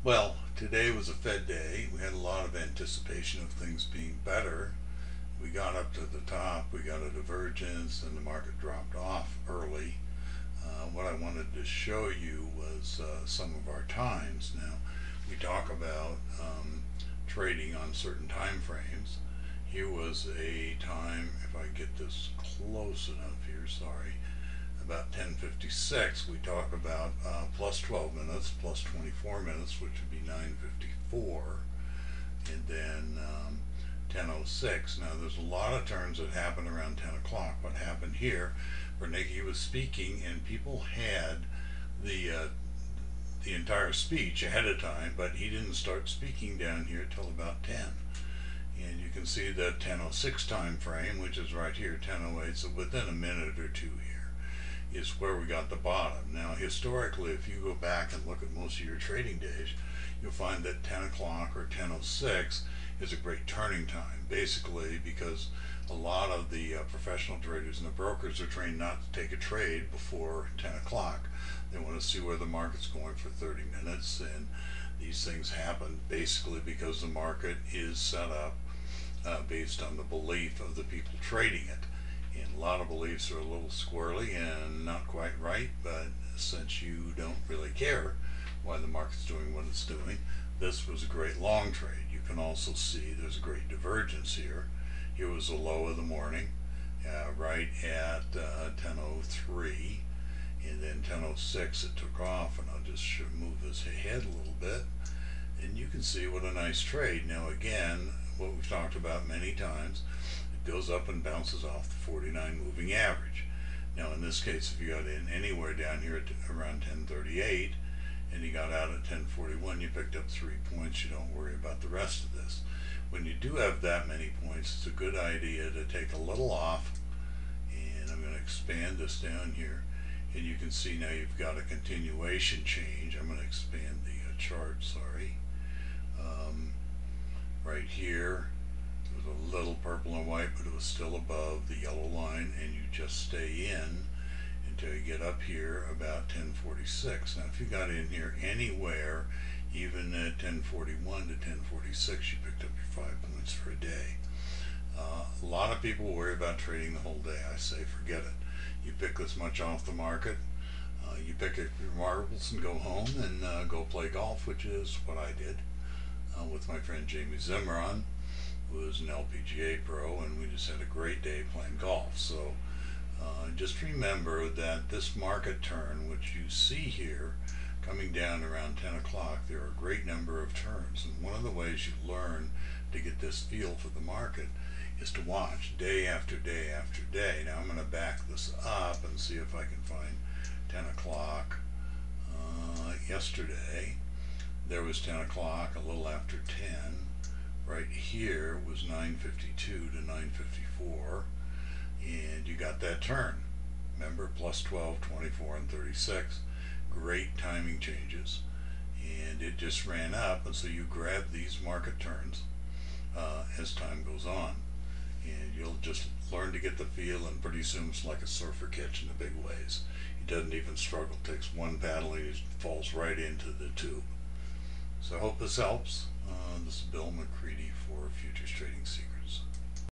Well, today was a Fed day. We had a lot of anticipation of things being better. We got up to the top, we got a divergence, and the market dropped off early. What I wanted to show you was some of our times. Now, we talk about trading on certain time frames. Here was a time, if I get this close enough here, sorry, about 10:56, we talk about plus 12 minutes, plus 24 minutes, which would be 9:54, and then 10:06. Now, there's a lot of turns that happen around 10 o'clock. What happened here, Bernanke was speaking, and people had the uh, the entire speech ahead of time, but he didn't start speaking down here till about 10. And you can see the 10:06 time frame, which is right here, 10:08. So within a minute or two here is where we got the bottom. Now, historically, if you go back and look at most of your trading days, you'll find that 10 o'clock or 10:06 is a great turning time, basically because a lot of the professional traders and the brokers are trained not to take a trade before 10 o'clock. They want to see where the market's going for 30 minutes, and these things happen basically because the market is set up based on the belief of the people trading it. And a lot of beliefs are a little squirrely and not quite right, but since you don't really care why the market's doing what it's doing, this was a great long trade. You can also see there's a great divergence here. Here was the low of the morning, right at 10:03, and then 10:06 it took off, and I'll just move this ahead a little bit, and you can see what a nice trade. Now again, what we've talked about many times, it goes up and bounces off the 49 moving average. Now in this case, if you got in anywhere down here at around 10:38 and you got out at 10:41, you picked up 3 points. You don't worry about the rest of this. When you do have that many points, it's a good idea to take a little off, and I'm going to expand this down here, and you can see now you've got a continuation change. I'm going to expand the chart, sorry. Right here, it was a little purple and white, but it was still above the yellow line, and you just stay in until you get up here about 10:46. Now, if you got in here anywhere, even at 10:41 to 10:46, you picked up your 5 points for a day. A lot of people worry about trading the whole day. I say forget it. You pick this much off the market, you pick up your marbles and go home and go play golf, which is what I did with my friend Jamie Zimmeron, who is an LPGA pro, and we just had a great day playing golf. So just remember that this market turn, which you see here, coming down around 10 o'clock, there are a great number of turns. And one of the ways you learn to get this feel for the market is to watch day after day after day. Now I'm going to back this up and see if I can find 10 o'clock yesterday. There was 10 o'clock, a little after 10. Right here was 9:52 to 9:54, and you got that turn. Remember, plus 12, 24, and 36. Great timing changes, and it just ran up, and so you grab these market turns as time goes on, and you'll just learn to get the feel, and pretty soon it's like a surfer catching the big waves. He doesn't even struggle. It takes one paddle and he falls right into the tube. So I hope this helps. This is Bill McCready for Futures Trading Secrets.